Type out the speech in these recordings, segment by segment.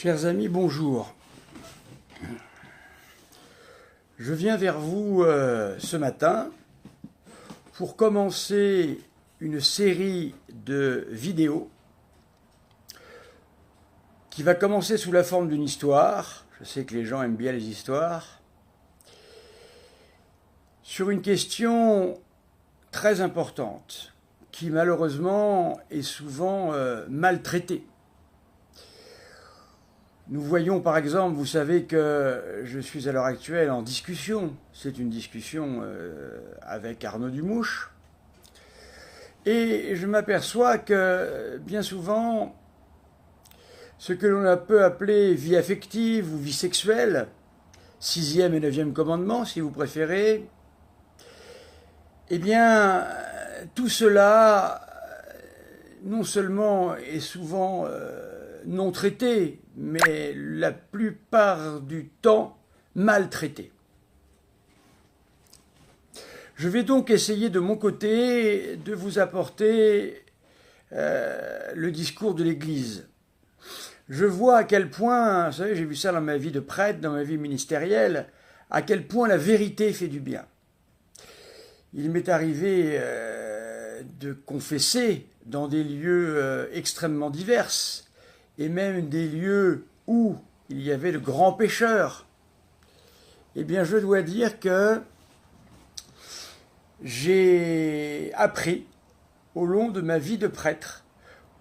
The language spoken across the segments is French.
Chers amis, bonjour. Je viens vers vous ce matin pour commencer une série de vidéos qui va commencer sous la forme d'une histoire. Je sais que les gens aiment bien les histoires. Sur une question très importante qui malheureusement est souvent maltraitée. Nous voyons par exemple, vous savez que je suis à l'heure actuelle en discussion, c'est une discussion avec Arnaud Dumouche, et je m'aperçois que bien souvent, ce que l'on peut appeler vie affective ou vie sexuelle, 6e et 9e commandement si vous préférez, eh bien tout cela non seulement est souvent non traité, mais la plupart du temps maltraité. Je vais donc essayer de mon côté de vous apporter le discours de l'Église. Je vois à quel point, vous savez, j'ai vu ça dans ma vie de prêtre, dans ma vie ministérielle, à quel point la vérité fait du bien. Il m'est arrivé de confesser dans des lieux extrêmement divers, et même des lieux où il y avait de grands pécheurs. Eh bien, je dois dire que j'ai appris au long de ma vie de prêtre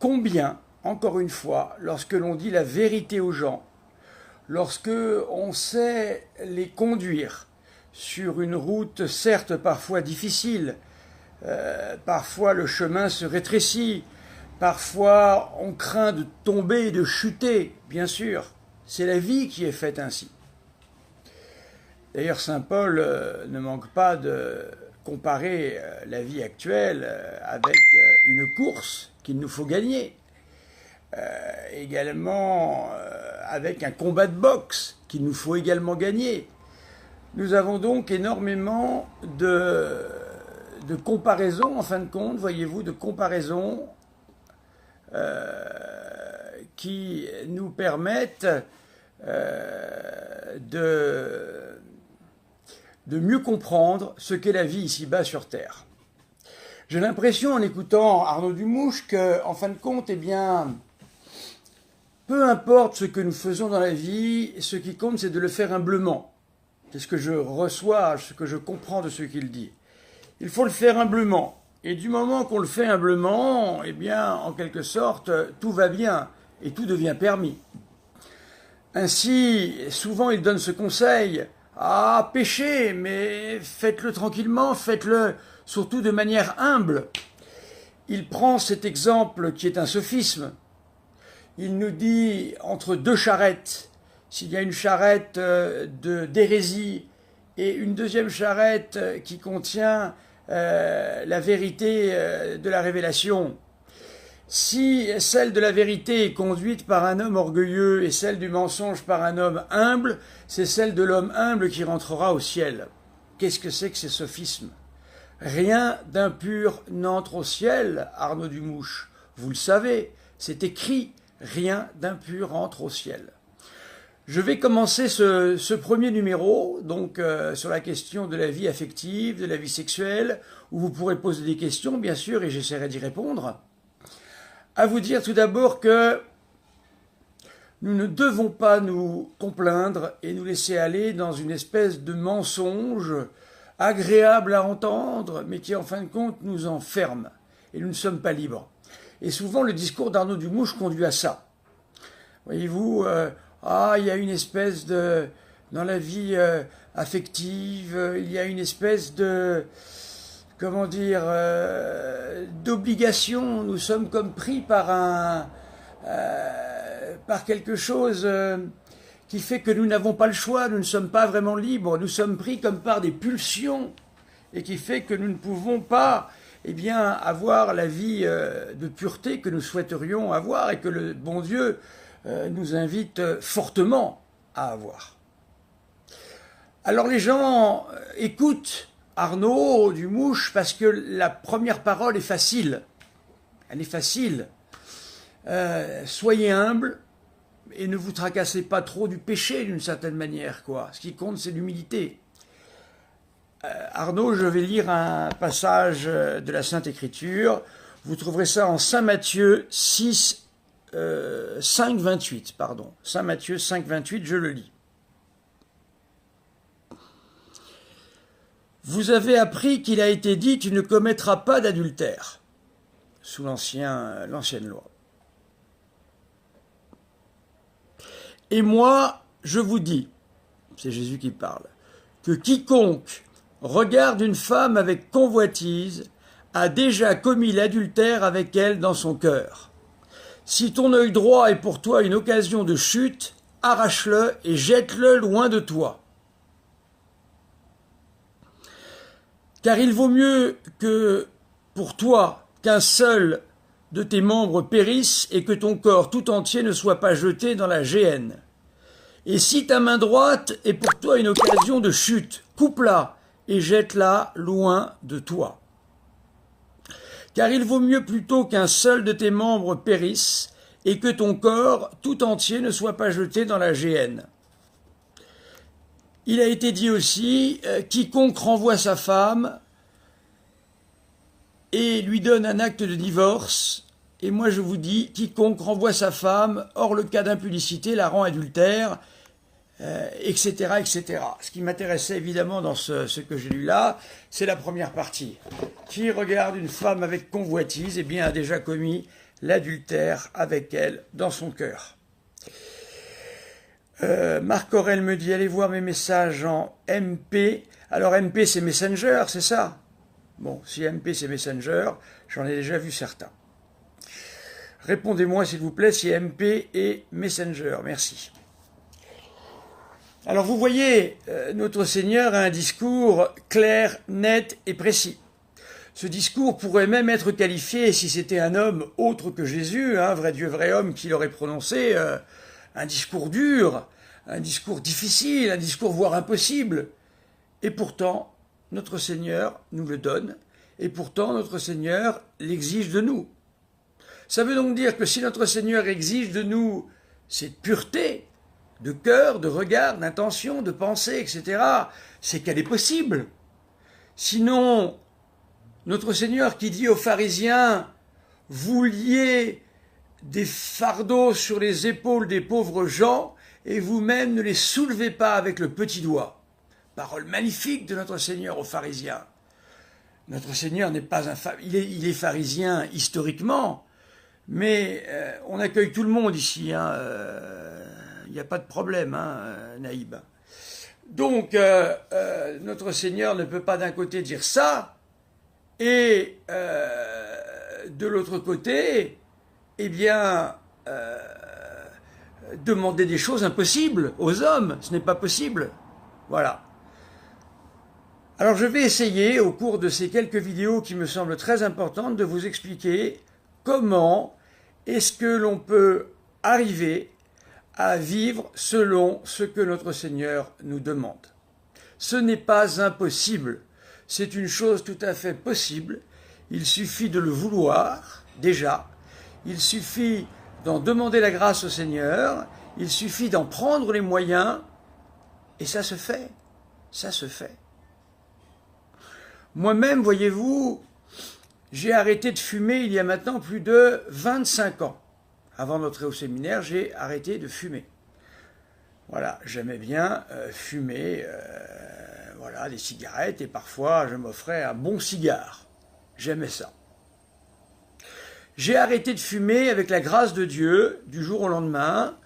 combien, encore une fois, lorsque l'on dit la vérité aux gens, lorsque on sait les conduire sur une route certes parfois difficile, parfois le chemin se rétrécit, parfois on craint de tomber et de chuter, bien sûr, c'est la vie qui est faite ainsi. D'ailleurs, saint Paul ne manque pas de comparer la vie actuelle avec une course qu'il nous faut gagner, également avec un combat de boxe qu'il nous faut également gagner. Nous avons donc énormément de comparaisons, en fin de compte, voyez-vous, de comparaisons qui nous permettent de mieux comprendre ce qu'est la vie ici-bas sur Terre. J'ai l'impression, en écoutant Arnaud Dumouche, qu'en fin de compte, eh bien, peu importe ce que nous faisons dans la vie, ce qui compte, c'est de le faire humblement. C'est ce que je reçois, ce que je comprends de ce qu'il dit. Il faut le faire humblement. Et du moment qu'on le fait humblement, eh bien, en quelque sorte, tout va bien et tout devient permis. Ainsi, souvent, il donne ce conseil. Ah, péchez, mais faites-le tranquillement, faites-le surtout de manière humble. Il prend cet exemple qui est un sophisme. Il nous dit, entre deux charrettes, s'il y a une charrette d'hérésie et une deuxième charrette qui contient la vérité de la révélation, si celle de la vérité est conduite par un homme orgueilleux et celle du mensonge par un homme humble, c'est celle de l'homme humble qui rentrera au ciel. Qu'est-ce que c'est que ces sophismes? Rien d'impur n'entre au ciel, Arnaud Dumouche. Vous le savez, c'est écrit, rien d'impur entre au ciel. Je vais commencer ce premier numéro, donc sur la question de la vie affective, de la vie sexuelle, où vous pourrez poser des questions, bien sûr, et j'essaierai d'y répondre. À vous dire tout d'abord que nous ne devons pas nous complaindre et nous laisser aller dans une espèce de mensonge agréable à entendre, mais qui en fin de compte nous enferme, et nous ne sommes pas libres. Et souvent le discours d'Arnaud Dumouche conduit à ça. Voyez-vous, il y a une espèce de... Dans la vie affective, il y a une espèce de... Comment dire... d'obligation. Nous sommes comme pris par par quelque chose qui fait que nous n'avons pas le choix, nous ne sommes pas vraiment libres, nous sommes pris comme par des pulsions, et qui fait que nous ne pouvons pas avoir la vie de pureté que nous souhaiterions avoir et que le bon Dieu nous invite fortement à avoir. Alors les gens écoutent Arnaud Dumouche parce que la première parole est facile. Elle est facile. Soyez humble, et ne vous tracassez pas trop du péché d'une certaine manière, quoi. Ce qui compte, c'est l'humilité. Arnaud, je vais lire un passage de la Sainte Écriture. Vous trouverez ça en Saint Matthieu 5, 28, pardon. Saint Matthieu 5, 28, je le lis. Vous avez appris qu'il a été dit « Tu ne commettras pas d'adultère » sous l'ancienne loi. Et moi, je vous dis, c'est Jésus qui parle, que quiconque regarde une femme avec convoitise a déjà commis l'adultère avec elle dans son cœur. Si ton œil droit est pour toi une occasion de chute, arrache-le et jette-le loin de toi. Car il vaut mieux que pour toi qu'un seul de tes membres périsse et que ton corps tout entier ne soit pas jeté dans la géhenne. Et si ta main droite est pour toi une occasion de chute, coupe-la et jette-la loin de toi. Car il vaut mieux plutôt qu'un seul de tes membres périsse et que ton corps tout entier ne soit pas jeté dans la géhenne. Il a été dit aussi, quiconque renvoie sa femme et lui donne un acte de divorce, et moi je vous dis, quiconque renvoie sa femme, hors le cas d'impudicité, la rend adultère, etc., etc. Ce qui m'intéressait évidemment dans ce que j'ai lu là, c'est la première partie. Qui regarde une femme avec convoitise, eh bien a déjà commis l'adultère avec elle dans son cœur. Marc Aurel me dit, allez voir mes messages en MP. Alors MP c'est Messenger, c'est ça? Bon, si MP c'est Messenger, j'en ai déjà vu certains. Répondez-moi s'il vous plaît si MP est Messenger, merci. Alors vous voyez, notre Seigneur a un discours clair, net et précis. Ce discours pourrait même être qualifié, si c'était un homme autre que Jésus, vrai Dieu, vrai homme, qui l'aurait prononcé, un discours dur, un discours difficile, un discours voire impossible. Et pourtant, notre Seigneur nous le donne, et pourtant notre Seigneur l'exige de nous. Ça veut donc dire que si notre Seigneur exige de nous cette pureté de cœur, de regard, d'intention, de pensée, etc., c'est qu'elle est possible. Sinon, notre Seigneur qui dit aux pharisiens « Vous liez des fardeaux sur les épaules des pauvres gens et vous-même ne les soulevez pas avec le petit doigt ». Parole magnifique de notre Seigneur aux pharisiens. Notre Seigneur n'est pas il est pharisien historiquement, mais on accueille tout le monde ici, il n'y a pas de problème, Naïb. Donc, notre Seigneur ne peut pas d'un côté dire ça, et de l'autre côté, eh bien, demander des choses impossibles aux hommes. Ce n'est pas possible. Voilà. Alors, je vais essayer, au cours de ces quelques vidéos qui me semblent très importantes, de vous expliquer comment est-ce que l'on peut arriver à vivre selon ce que notre Seigneur nous demande. Ce n'est pas impossible, c'est une chose tout à fait possible. Il suffit de le vouloir, déjà. Il suffit d'en demander la grâce au Seigneur. Il suffit d'en prendre les moyens. Et ça se fait. Ça se fait. Moi-même, voyez-vous, j'ai arrêté de fumer il y a maintenant plus de 25 ans. Avant d'entrer au séminaire, j'ai arrêté de fumer. Voilà, j'aimais bien fumer voilà, des cigarettes et parfois je m'offrais un bon cigare. J'aimais ça. J'ai arrêté de fumer avec la grâce de Dieu du jour au lendemain.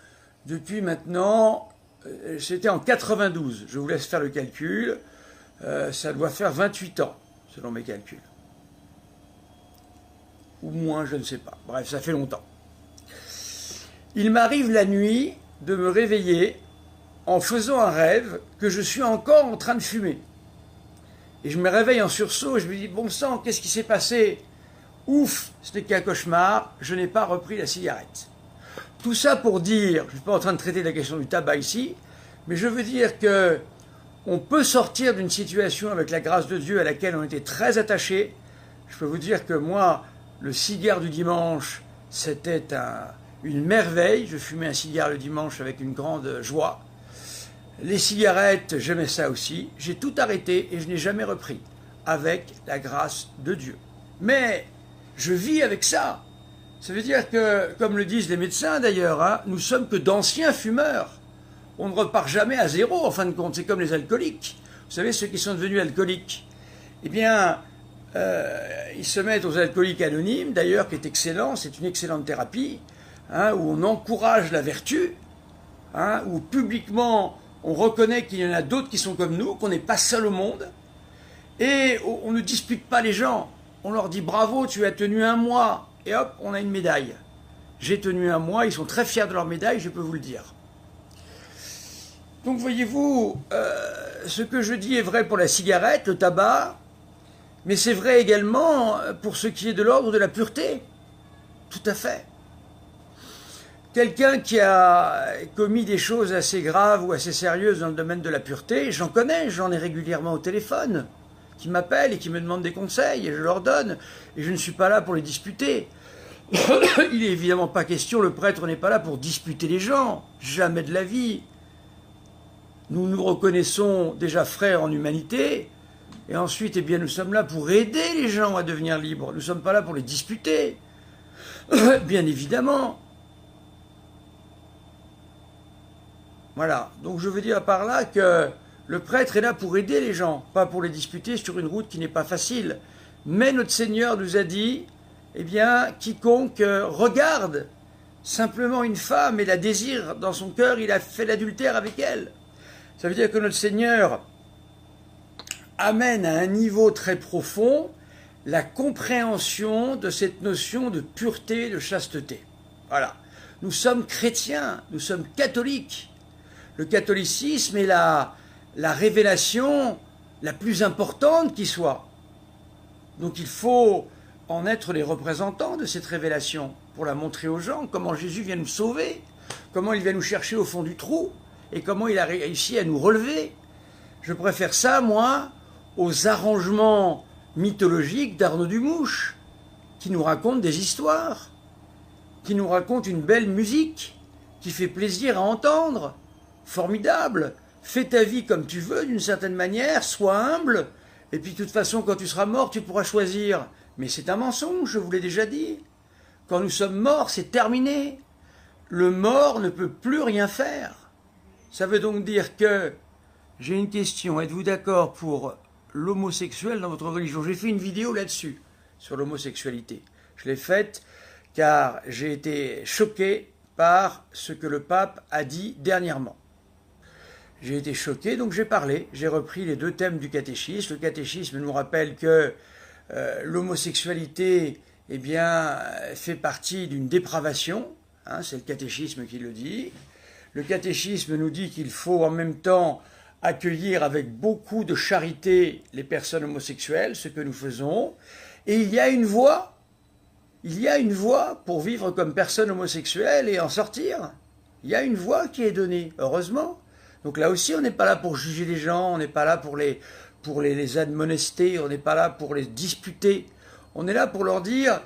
Depuis maintenant, c'était en 92. Je vous laisse faire le calcul. Ça doit faire 28 ans, selon mes calculs. Ou moins, je ne sais pas. Bref, ça fait longtemps. Il m'arrive la nuit de me réveiller en faisant un rêve que je suis encore en train de fumer. Et je me réveille en sursaut et je me dis, bon sang, qu'est-ce qui s'est passé? Ouf, ce n'est qu'un cauchemar, je n'ai pas repris la cigarette. Tout ça pour dire, je ne suis pas en train de traiter la question du tabac ici, mais je veux dire que on peut sortir d'une situation avec la grâce de Dieu à laquelle on était très attaché. Je peux vous dire que moi, le cigare du dimanche, c'était une merveille. Je fumais un cigare le dimanche avec une grande joie. Les cigarettes, j'aimais ça aussi. J'ai tout arrêté et je n'ai jamais repris, avec la grâce de Dieu. Mais je vis avec ça. Ça veut dire que, comme le disent les médecins d'ailleurs, hein, nous sommes que d'anciens fumeurs. On ne repart jamais à zéro, en fin de compte. C'est comme les alcooliques. Vous savez, ceux qui sont devenus alcooliques, eh bien, ils se mettent aux alcooliques anonymes, d'ailleurs, qui est excellent. C'est une excellente thérapie, hein, où on encourage la vertu, hein, où publiquement on reconnaît qu'il y en a d'autres qui sont comme nous, qu'on n'est pas seul au monde, et on ne dispute pas les gens. On leur dit bravo, tu as tenu un mois, et hop, on a une médaille. J'ai tenu un mois, ils sont très fiers de leur médaille, je peux vous le dire. Donc voyez-vous, ce que je dis est vrai pour la cigarette, le tabac, mais c'est vrai également pour ce qui est de l'ordre de la pureté. Tout à fait. Quelqu'un qui a commis des choses assez graves ou assez sérieuses dans le domaine de la pureté, j'en connais, j'en ai régulièrement au téléphone, qui m'appellent et qui me demandent des conseils, et je leur donne, et je ne suis pas là pour les disputer. Il n'est évidemment pas question, le prêtre n'est pas là pour disputer les gens, jamais de la vie. Nous nous reconnaissons déjà frères en humanité, et ensuite, eh bien, nous sommes là pour aider les gens à devenir libres. Nous ne sommes pas là pour les disputer, bien évidemment. Voilà, donc je veux dire par là que le prêtre est là pour aider les gens, pas pour les disputer sur une route qui n'est pas facile. Mais notre Seigneur nous a dit, eh bien, quiconque regarde simplement une femme et la désire dans son cœur, il a fait l'adultère avec elle. Ça veut dire que notre Seigneur amène à un niveau très profond la compréhension de cette notion de pureté, de chasteté. Voilà. Nous sommes chrétiens, nous sommes catholiques. Le catholicisme est la révélation la plus importante qui soit. Donc il faut en être les représentants de cette révélation pour la montrer aux gens, comment Jésus vient nous sauver, comment il vient nous chercher au fond du trou et comment il a réussi à nous relever. Je préfère ça, moi, aux arrangements mythologiques d'Arnaud Dumouche, qui nous raconte des histoires, qui nous raconte une belle musique, qui fait plaisir à entendre. Formidable, fais ta vie comme tu veux d'une certaine manière, sois humble, et puis de toute façon quand tu seras mort tu pourras choisir. Mais c'est un mensonge, je vous l'ai déjà dit. Quand nous sommes morts, c'est terminé. Le mort ne peut plus rien faire. Ça veut donc dire que, j'ai une question, êtes-vous d'accord pour l'homosexuel dans votre religion? J'ai fait une vidéo là-dessus, sur l'homosexualité. Je l'ai faite car j'ai été choqué par ce que le pape a dit dernièrement. J'ai été choqué, donc j'ai parlé, j'ai repris les deux thèmes du catéchisme. Le catéchisme nous rappelle que l'homosexualité, eh bien, fait partie d'une dépravation, hein, c'est le catéchisme qui le dit. Le catéchisme nous dit qu'il faut en même temps accueillir avec beaucoup de charité les personnes homosexuelles, ce que nous faisons, et il y a une voie pour vivre comme personne homosexuelle et en sortir. Il y a une voie qui est donnée, heureusement. Donc là aussi, on n'est pas là pour juger les gens, on n'est pas là pour les admonester, on n'est pas là pour les disputer. On est là pour leur dire,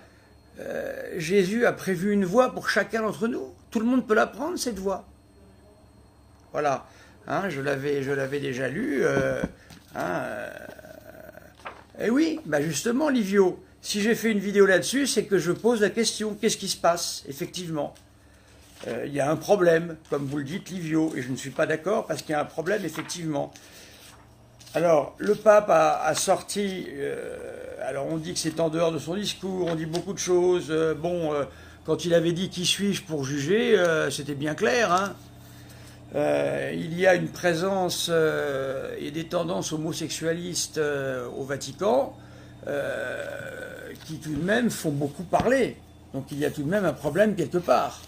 Jésus a prévu une voie pour chacun d'entre nous. Tout le monde peut la prendre, cette voie. Voilà, hein, je l'avais déjà lu. Et oui, bah justement, Livio, si j'ai fait une vidéo là-dessus, c'est que je pose la question, qu'est-ce qui se passe, effectivement? Il y a un problème, comme vous le dites, Livio, et je ne suis pas d'accord parce qu'il y a un problème, effectivement. Alors, le pape a sorti, alors on dit que c'est en dehors de son discours, on dit beaucoup de choses. Quand il avait dit « Qui suis-je pour juger ?» c'était bien clair. Hein. Il y a une présence et des tendances homosexualistes au Vatican qui tout de même font beaucoup parler. Donc il y a tout de même un problème quelque part.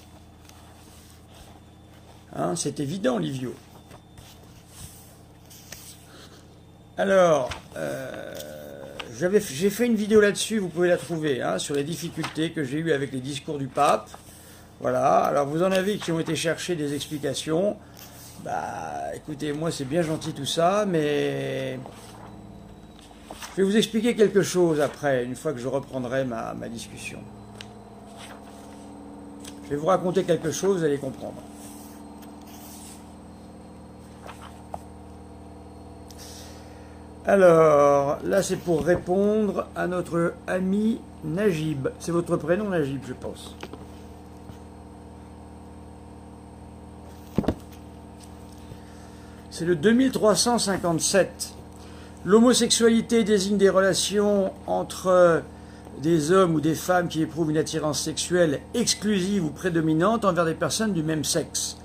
Hein, c'est évident, Livio. Alors, j'ai fait une vidéo là-dessus, vous pouvez la trouver, hein, sur les difficultés que j'ai eues avec les discours du pape. Voilà, alors vous en avez qui ont été chercher des explications. Bah, écoutez, moi c'est bien gentil tout ça, mais je vais vous expliquer quelque chose après, une fois que je reprendrai ma discussion. Je Je vais vous raconter quelque chose, vous allez comprendre. Alors, là c'est pour répondre à notre ami Najib. C'est votre prénom Najib, je pense. C'est le 2357. L'homosexualité désigne des relations entre des hommes ou des femmes qui éprouvent une attirance sexuelle exclusive ou prédominante envers des personnes du même sexe.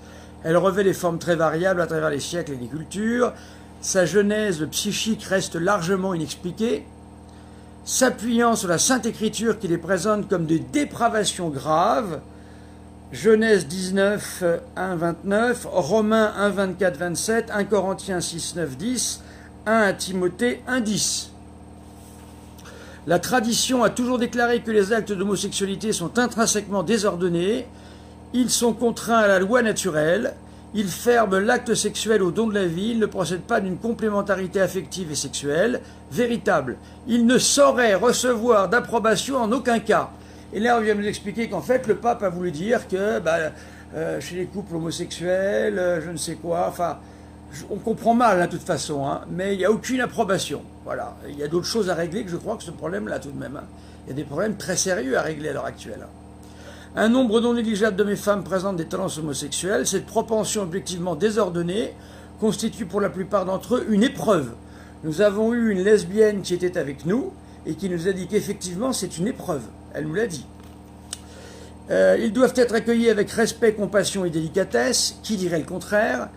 Elle revêt des formes très variables à travers les siècles et les cultures. Sa genèse psychique reste largement inexpliquée. S'appuyant sur la Sainte Écriture qui les présente comme des dépravations graves, Genèse 19, 1, 29, Romains 1, 24, 27, 1 Corinthiens 6, 9, 10, 1 Timothée 1, 10. La tradition a toujours déclaré que les actes d'homosexualité sont intrinsèquement désordonnés, ils sont contraints à la loi naturelle, ils ferment l'acte sexuel au don de la vie, ils ne procèdent pas d'une complémentarité affective et sexuelle véritable. Ils ne sauraient recevoir d'approbation en aucun cas. Et là, on vient nous expliquer qu'en fait, le pape a voulu dire que chez les couples homosexuels, je ne sais quoi, enfin, on comprend mal, de toute façon, hein, mais il n'y a aucune approbation. Voilà. Il y a d'autres choses à régler que je crois que ce problème-là, tout de même. Hein. Il y a des problèmes très sérieux à régler à l'heure actuelle. Un nombre non négligeable d'hommes et femmes présentent des tendances homosexuelles. Cette propension objectivement désordonnée constitue pour la plupart d'entre eux une épreuve. Nous avons eu une lesbienne qui était avec nous et qui nous a dit qu'effectivement c'est une épreuve. Elle nous l'a dit. Ils doivent être accueillis avec respect, compassion et délicatesse. Qui dirait le contraire?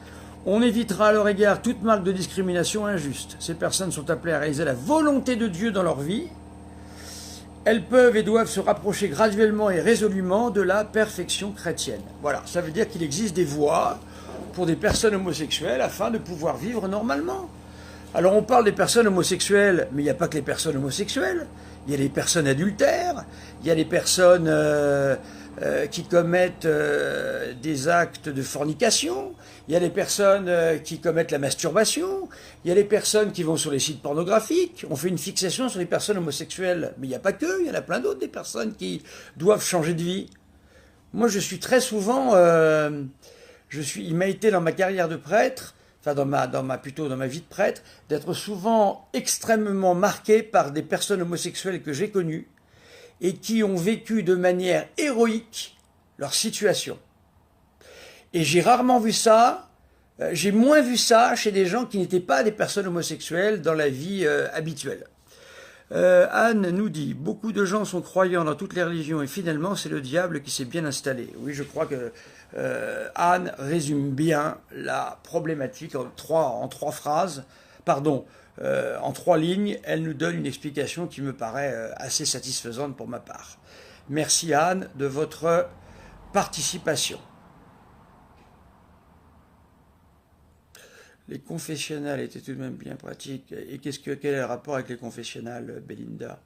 On évitera à leur égard toute marque de discrimination injuste. Ces personnes sont appelées à réaliser la volonté de Dieu dans leur vie. Elles peuvent et doivent se rapprocher graduellement et résolument de la perfection chrétienne. Voilà, ça veut dire qu'il existe des voies pour des personnes homosexuelles afin de pouvoir vivre normalement. Alors on parle des personnes homosexuelles, mais il n'y a pas que les personnes homosexuelles. Il y a les personnes adultères, il y a les personnes qui commettent des actes de fornication, il y a les personnes qui commettent la masturbation, il y a les personnes qui vont sur les sites pornographiques. On fait une fixation sur les personnes homosexuelles, mais il n'y a pas que, il y en a plein d'autres, des personnes qui doivent changer de vie. Moi, je suis très souvent, il m'a été dans ma carrière de prêtre, enfin plutôt dans ma vie de prêtre, d'être souvent extrêmement marqué par des personnes homosexuelles que j'ai connues et qui ont vécu de manière héroïque leur situation. Et j'ai rarement vu ça, j'ai moins vu ça chez des gens qui n'étaient pas des personnes homosexuelles dans la vie habituelle. Anne nous dit, beaucoup de gens sont croyants dans toutes les religions et finalement c'est le diable qui s'est bien installé. Oui, je crois que Anne résume bien la problématique en trois phrases, en 3 lignes. Elle nous donne une explication qui me paraît assez satisfaisante pour ma part. Merci Anne de votre participation. Les confessionnals étaient tout de même bien pratiques. Et quel est le rapport avec les confessionnals, Belinda?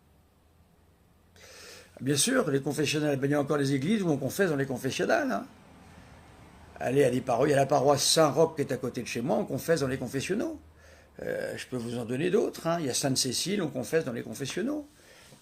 Bien sûr, les confessionnals, il y a encore des églises où on confesse dans les confessionnals. Hein. Allez à des paroisses, il y a la paroisse Saint-Roch qui est à côté de chez moi, on confesse dans les confessionnaux. Je peux vous en donner d'autres. Hein. Il y a Sainte-Cécile, on confesse dans les confessionnaux.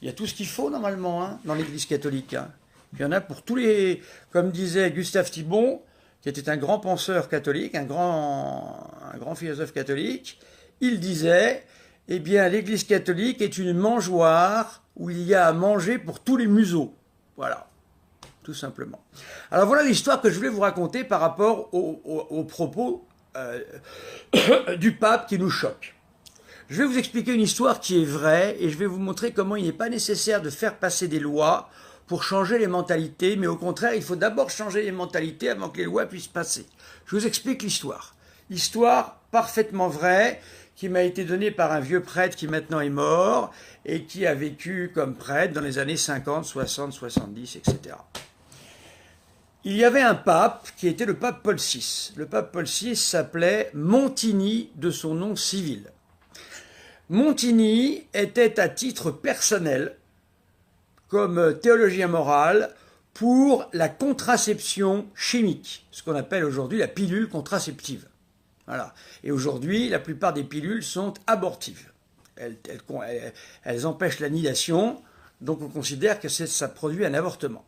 Il y a tout ce qu'il faut normalement dans l'église catholique. Hein. Il y en a pour tous les... Comme disait Gustave Thibon, qui était un grand penseur catholique, un grand philosophe catholique, il disait, eh bien, l'église catholique est une mangeoire où il y a à manger pour tous les museaux. Voilà, tout simplement. Alors voilà l'histoire que je voulais vous raconter par rapport aux propos du pape qui nous choque. Je vais vous expliquer une histoire qui est vraie et je vais vous montrer comment il n'est pas nécessaire de faire passer des lois pour changer les mentalités, mais au contraire, il faut d'abord changer les mentalités avant que les lois puissent passer. Je vous explique l'histoire. Histoire parfaitement vraie, qui m'a été donnée par un vieux prêtre qui maintenant est mort, et qui a vécu comme prêtre dans les années 50, 60, 70, etc. Il y avait un pape qui était le pape Paul VI. Le pape Paul VI s'appelait Montigny de son nom civil. Montigny était à titre personnel, comme théologien moral, pour la contraception chimique, ce qu'on appelle aujourd'hui la pilule contraceptive. Voilà. Et aujourd'hui, la plupart des pilules sont abortives. Elles empêchent l'annihilation, donc on considère que ça produit un avortement.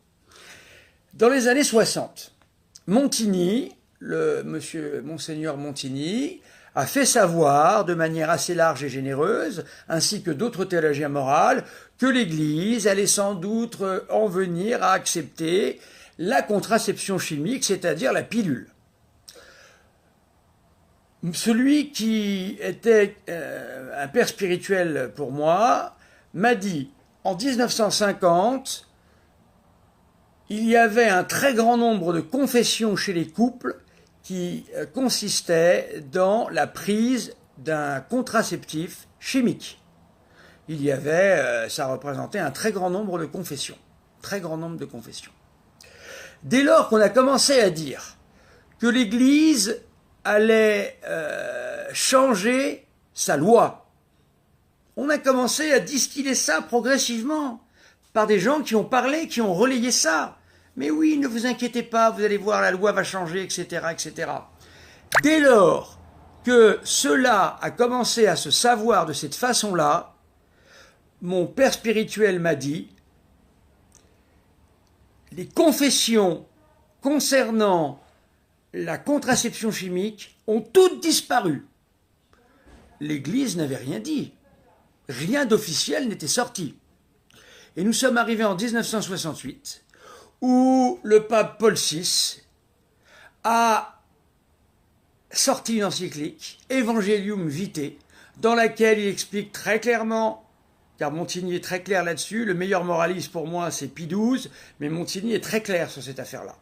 Dans les années 60, Montigny, Monseigneur Montigny, a fait savoir de manière assez large et généreuse, ainsi que d'autres théologiens moraux, que l'Église allait sans doute en venir à accepter la contraception chimique, c'est-à-dire la pilule. Celui qui était un père spirituel pour moi m'a dit, en 1950, il y avait un très grand nombre de confessions chez les couples qui consistaient dans la prise d'un contraceptif chimique. Il y avait, ça représentait un très grand nombre de confessions. Très grand nombre de confessions. Dès lors qu'on a commencé à dire que l'Église allait changer sa loi, on a commencé à distiller ça progressivement par des gens qui ont parlé, qui ont relayé ça. Mais oui, ne vous inquiétez pas, vous allez voir, la loi va changer, etc., etc. Dès lors que cela a commencé à se savoir de cette façon-là, mon père spirituel m'a dit, les confessions concernant la contraception chimique ont toutes disparu. L'Église n'avait rien dit. Rien d'officiel n'était sorti. Et nous sommes arrivés en 1968, où le pape Paul VI a sorti une encyclique, Evangelium Vitae, dans laquelle il explique très clairement, car Montigny est très clair là-dessus, le meilleur moraliste pour moi c'est Pie XII, mais Montigny est très clair sur cette affaire-là.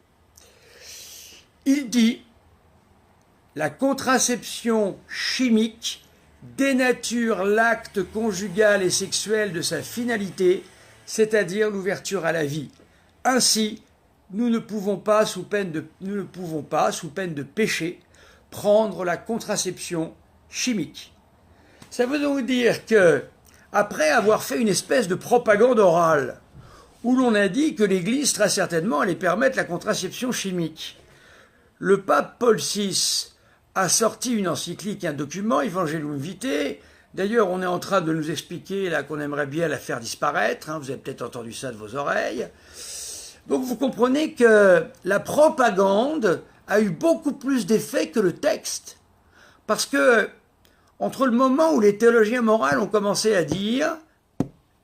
Il dit, la contraception chimique dénature l'acte conjugal et sexuel de sa finalité, c'est-à-dire l'ouverture à la vie. Ainsi, nous ne pouvons pas, sous peine de péché, prendre la contraception chimique. Ça veut donc dire que, après avoir fait une espèce de propagande orale, où l'on a dit que l'Église, très certainement, allait permettre la contraception chimique, le pape Paul VI a sorti une encyclique, un document, Evangelium Vitae. D'ailleurs, on est en train de nous expliquer là qu'on aimerait bien la faire disparaître. Vous avez peut-être entendu ça de vos oreilles. Donc vous comprenez que la propagande a eu beaucoup plus d'effet que le texte. Parce que, entre le moment où les théologiens moraux ont commencé à dire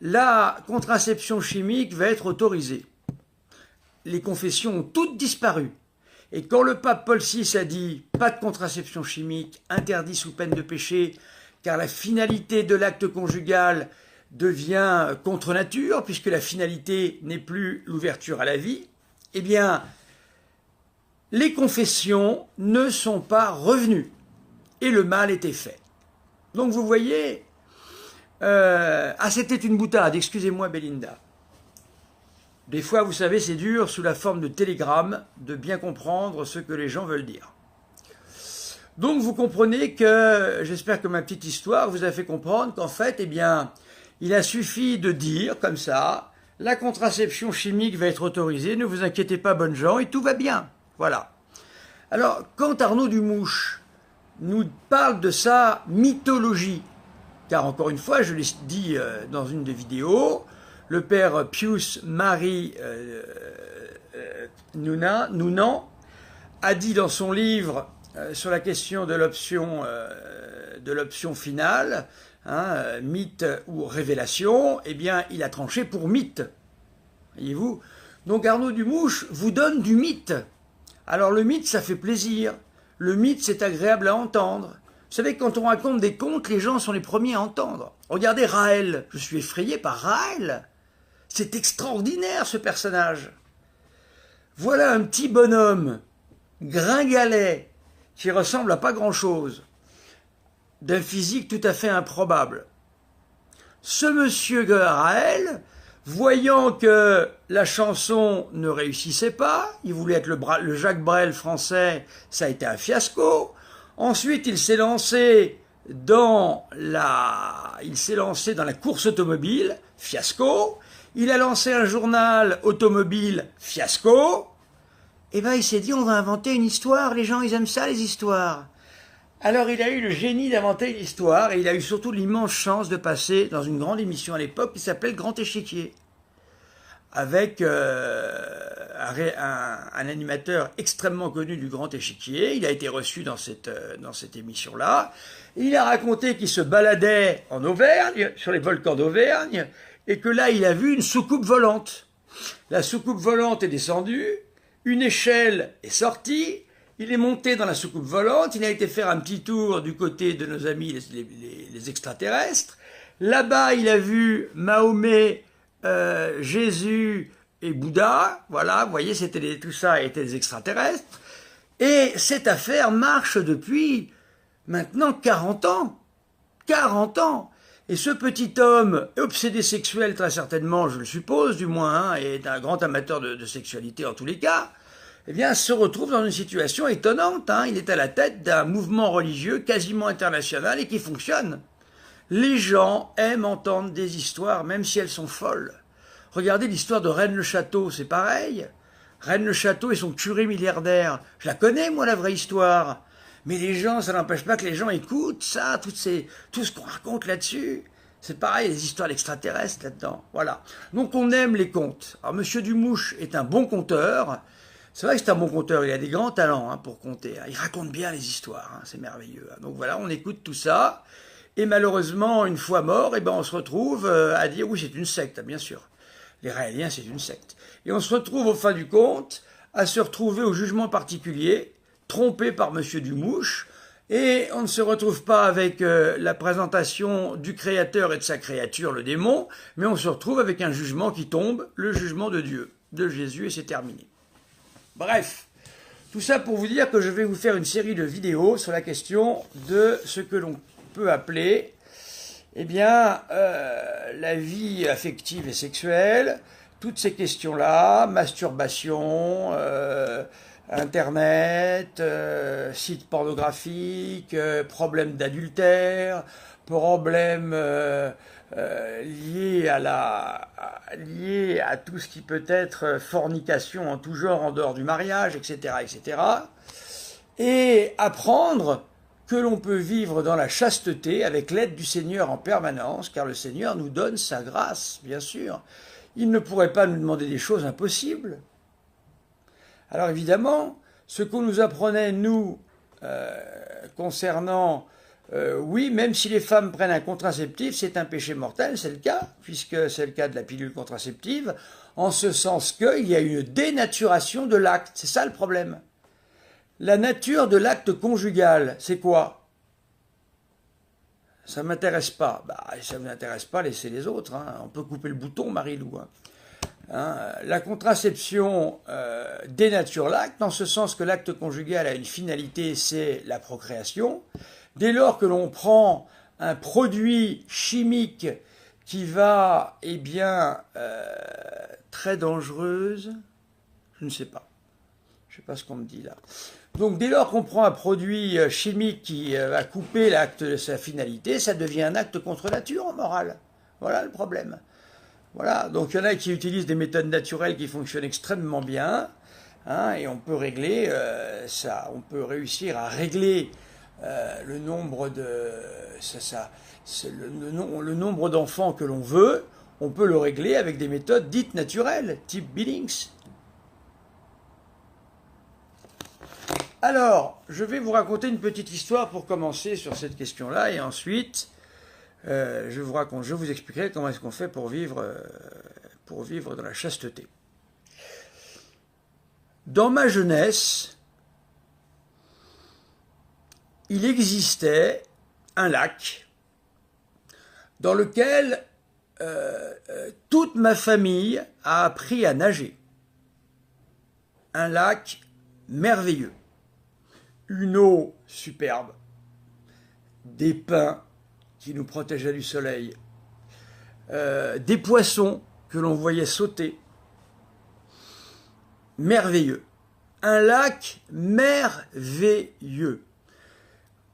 la contraception chimique va être autorisée, les confessions ont toutes disparu. Et quand le pape Paul VI a dit « pas de contraception chimique, interdit sous peine de péché », car la finalité de l'acte conjugal devient contre nature, puisque la finalité n'est plus l'ouverture à la vie, eh bien, les confessions ne sont pas revenues, et le mal était fait. Donc vous voyez, c'était une boutade, excusez-moi Belinda. Des fois, vous savez, c'est dur, sous la forme de télégramme, de bien comprendre ce que les gens veulent dire. Donc, vous comprenez que, j'espère que ma petite histoire vous a fait comprendre qu'en fait, eh bien, il a suffi de dire, comme ça, la contraception chimique va être autorisée, ne vous inquiétez pas, bonnes gens, et tout va bien. Voilà. Alors, quand Arnaud Dumouche nous parle de sa mythologie, car encore une fois, je l'ai dit dans une des vidéos, le père Pius Marie Nounan a dit dans son livre sur la question de l'option finale, mythe ou révélation, eh bien, il a tranché pour mythe. Voyez-vous? Donc Arnaud Dumouche vous donne du mythe. Alors le mythe, ça fait plaisir. Le mythe, c'est agréable à entendre. Vous savez, quand on raconte des contes, les gens sont les premiers à entendre. Regardez Raël. Je suis effrayé par Raël. C'est extraordinaire, ce personnage. Voilà un petit bonhomme, gringalet, qui ressemble à pas grand-chose, d'un physique tout à fait improbable. Ce monsieur Raël, voyant que la chanson ne réussissait pas, il voulait être le Jacques Brel français, ça a été un fiasco. Ensuite, il s'est lancé dans la course automobile, fiasco. Il a lancé un journal automobile, fiasco. Et bien, il s'est dit, on va inventer une histoire. Les gens, ils aiment ça, les histoires. Alors, il a eu le génie d'inventer une histoire et il a eu surtout l'immense chance de passer dans une grande émission à l'époque qui s'appelait Le Grand Échiquier. avec un animateur extrêmement connu du Grand Échiquier. Il a été reçu dans cette émission-là. Il a raconté qu'il se baladait en Auvergne, sur les volcans d'Auvergne, et que là, il a vu une soucoupe volante. La soucoupe volante est descendue, une échelle est sortie, il est monté dans la soucoupe volante, il a été faire un petit tour du côté de nos amis les extraterrestres. Là-bas, il a vu Mahomet, Jésus et Bouddha. Voilà, vous voyez, tout ça était des extraterrestres. Et cette affaire marche depuis maintenant 40 ans. 40 ans. Et ce petit homme, obsédé sexuel très certainement, je le suppose du moins, hein, et un grand amateur de sexualité en tous les cas, eh bien, se retrouve dans une situation étonnante. Hein. Il est à la tête d'un mouvement religieux quasiment international et qui fonctionne. Les gens aiment entendre des histoires, même si elles sont folles. Regardez l'histoire de Rennes-le-Château, c'est pareil. Rennes-le-Château et son curé milliardaire. Je la connais, moi, la vraie histoire. Mais les gens, ça n'empêche pas que les gens écoutent ça, tout ce qu'on raconte là-dessus. C'est pareil, les histoires d'extraterrestres là-dedans. Voilà. Donc on aime les contes. Alors Monsieur Dumouche est un bon conteur. C'est vrai que c'est un bon conteur, il a des grands talents hein, pour conter. Hein. Il raconte bien les histoires, hein, c'est merveilleux. Hein. Donc voilà, on écoute tout ça. Et malheureusement, une fois mort, eh ben, on se retrouve à dire, oui, c'est une secte, bien sûr. Les Raéliens, c'est une secte. Et on se retrouve au fin du compte à se retrouver au jugement particulier, trompé par Monsieur Dumouche, et on ne se retrouve pas avec la présentation du Créateur et de sa créature, le démon, mais on se retrouve avec un jugement qui tombe, le jugement de Dieu, de Jésus, et c'est terminé. Bref, tout ça pour vous dire que je vais vous faire une série de vidéos sur la question de ce que l'on peut appeler eh bien, la vie affective et sexuelle, toutes ces questions-là, masturbation, Internet, sites pornographiques, problèmes d'adultère, problèmes liés à tout ce qui peut être fornication en tout genre en dehors du mariage, etc., etc. Et apprendre que l'on peut vivre dans la chasteté avec l'aide du Seigneur en permanence, car le Seigneur nous donne sa grâce, bien sûr. Il ne pourrait pas nous demander des choses impossibles. Alors évidemment, ce qu'on nous apprenait, nous, concernant, oui, même si les femmes prennent un contraceptif, c'est un péché mortel, c'est le cas, puisque c'est le cas de la pilule contraceptive, en ce sens qu'il y a une dénaturation de l'acte, c'est ça le problème. La nature de l'acte conjugal, c'est quoi? Ça ne m'intéresse pas. Bah, ça ne vous intéresse pas, laissez les autres. Hein. On peut couper le bouton, Marie-Lou. Hein, la contraception dénature l'acte, dans ce sens que l'acte conjugal a une finalité, c'est la procréation. Dès lors que l'on prend un produit chimique qui va, eh bien, très dangereuse, je ne sais pas. Je ne sais pas ce qu'on me dit là. Donc dès lors qu'on prend un produit chimique qui va couper l'acte de sa finalité, ça devient un acte contre nature en morale. Voilà le problème. Voilà, donc il y en a qui utilisent des méthodes naturelles qui fonctionnent extrêmement bien, hein, et on peut régler ça, on peut réussir à régler le nombre le nombre d'enfants que l'on veut, on peut le régler avec des méthodes dites naturelles, type Billings. Alors, je vais vous raconter une petite histoire pour commencer sur cette question-là, et ensuite, je vous expliquerai comment est-ce qu'on fait pour vivre dans la chasteté. Dans ma jeunesse, il existait un lac dans lequel toute ma famille a appris à nager. Un lac merveilleux. Une eau superbe, des pins qui nous protégeaient du soleil, des poissons que l'on voyait sauter. Merveilleux. Un lac merveilleux.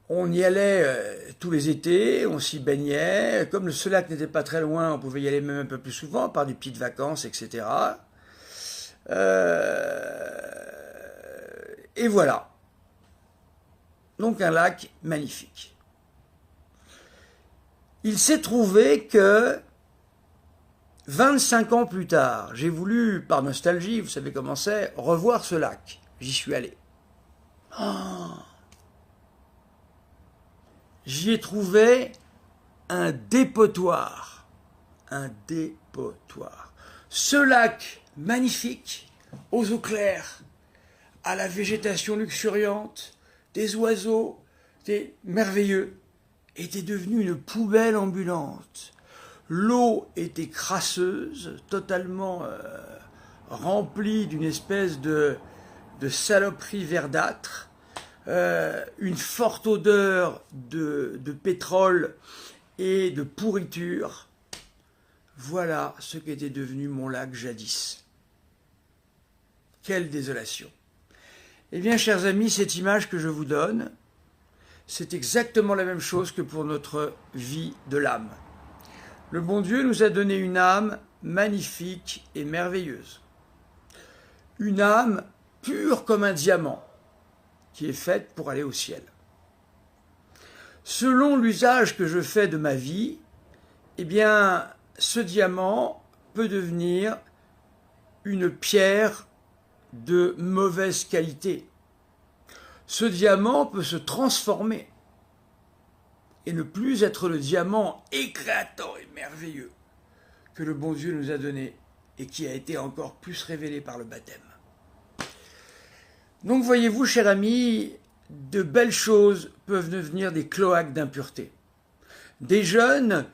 On y allait tous les étés, on s'y baignait. Comme ce lac n'était pas très loin, on pouvait y aller même un peu plus souvent par des petites vacances, etc. Et voilà. Donc un lac magnifique. Il s'est trouvé que 25 ans plus tard, j'ai voulu, par nostalgie, vous savez comment c'est, revoir ce lac. J'y suis allé. Oh, j'y ai trouvé un dépotoir. Un dépotoir. Ce lac magnifique, aux eaux claires, à la végétation luxuriante, des oiseaux, des merveilleux, était devenu une poubelle ambulante. L'eau était crasseuse, totalement remplie d'une espèce de saloperie verdâtre, une forte odeur de pétrole et de pourriture. Voilà ce qu'était devenu mon lac jadis. Quelle désolation. Eh bien, chers amis, cette image que je vous donne, c'est exactement la même chose que pour notre vie de l'âme. Le bon Dieu nous a donné une âme magnifique et merveilleuse. Une âme pure comme un diamant, qui est faite pour aller au ciel. Selon l'usage que je fais de ma vie, eh bien, ce diamant peut devenir une pierre de mauvaise qualité. Ce diamant peut se transformer et ne plus être le diamant éclatant et merveilleux que le bon Dieu nous a donné et qui a été encore plus révélé par le baptême. Donc voyez-vous, cher ami, de belles choses peuvent devenir des cloaques d'impureté. Des jeunes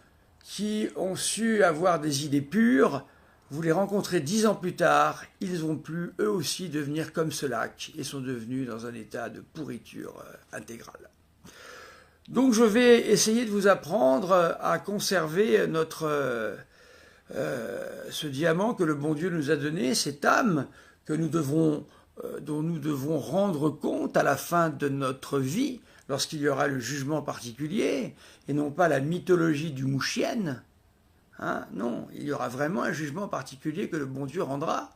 qui ont su avoir des idées pures, vous les rencontrez 10 ans plus tard, ils ont pu eux aussi devenir comme ce lac et sont devenus dans un état de pourriture intégrale. Donc je vais essayer de vous apprendre à conserver ce diamant que le bon Dieu nous a donné, cette âme que dont nous devons rendre compte à la fin de notre vie, lorsqu'il y aura le jugement particulier, et non pas la mythologie du mouchienne. Non, il y aura vraiment un jugement particulier que le bon Dieu rendra.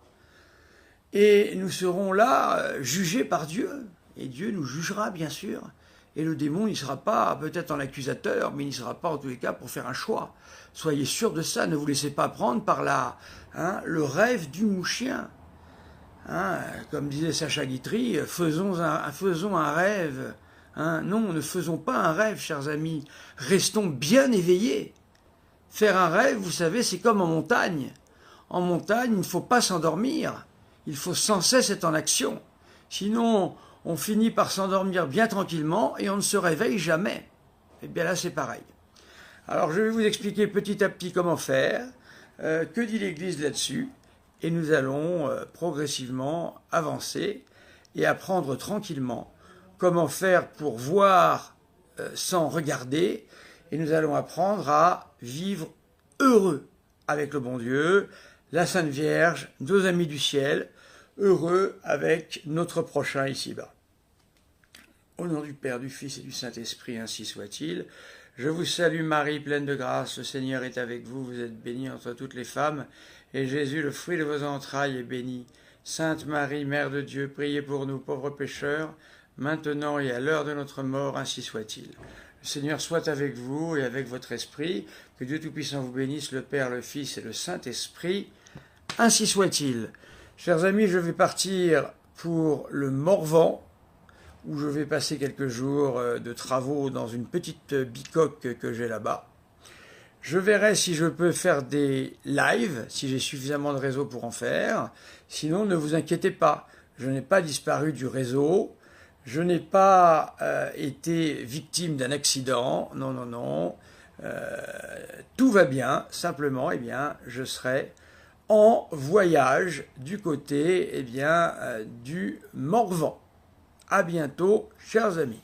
Et nous serons là jugés par Dieu, et Dieu nous jugera bien sûr. Et le démon, il ne sera pas peut-être en accusateur, mais il ne sera pas en tous les cas pour faire un choix. Soyez sûrs de ça, ne vous laissez pas prendre par le rêve du mouchien. Comme disait Sacha Guitry, faisons un rêve. Non, ne faisons pas un rêve, chers amis. Restons bien éveillés. Faire un rêve, vous savez, c'est comme en montagne. En montagne, il ne faut pas s'endormir. Il faut sans cesse être en action. Sinon, on finit par s'endormir bien tranquillement et on ne se réveille jamais. Et bien là, c'est pareil. Alors, je vais vous expliquer petit à petit comment faire, que dit l'Église là-dessus, et nous allons progressivement avancer et apprendre tranquillement comment faire pour voir sans regarder, et nous allons apprendre à vivre heureux avec le bon Dieu, la Sainte Vierge, nos amis du ciel, heureux avec notre prochain ici-bas. Au nom du Père, du Fils et du Saint-Esprit, ainsi soit-il. Je vous salue Marie, pleine de grâce, le Seigneur est avec vous, vous êtes bénie entre toutes les femmes, et Jésus, le fruit de vos entrailles, est béni. Sainte Marie, Mère de Dieu, priez pour nous pauvres pécheurs, maintenant et à l'heure de notre mort, ainsi soit-il. Le Seigneur soit avec vous et avec votre esprit, que Dieu Tout-Puissant vous bénisse, le Père, le Fils et le Saint-Esprit, ainsi soit-il. Chers amis, je vais partir pour le Morvan, où je vais passer quelques jours de travaux dans une petite bicoque que j'ai là-bas. Je verrai si je peux faire des lives, si j'ai suffisamment de réseau pour en faire. Sinon, ne vous inquiétez pas, je n'ai pas disparu du réseau, je n'ai pas été victime d'un accident, non, non, non. Tout va bien, simplement, eh bien, je serai en voyage du côté du Morvan. À bientôt, chers amis.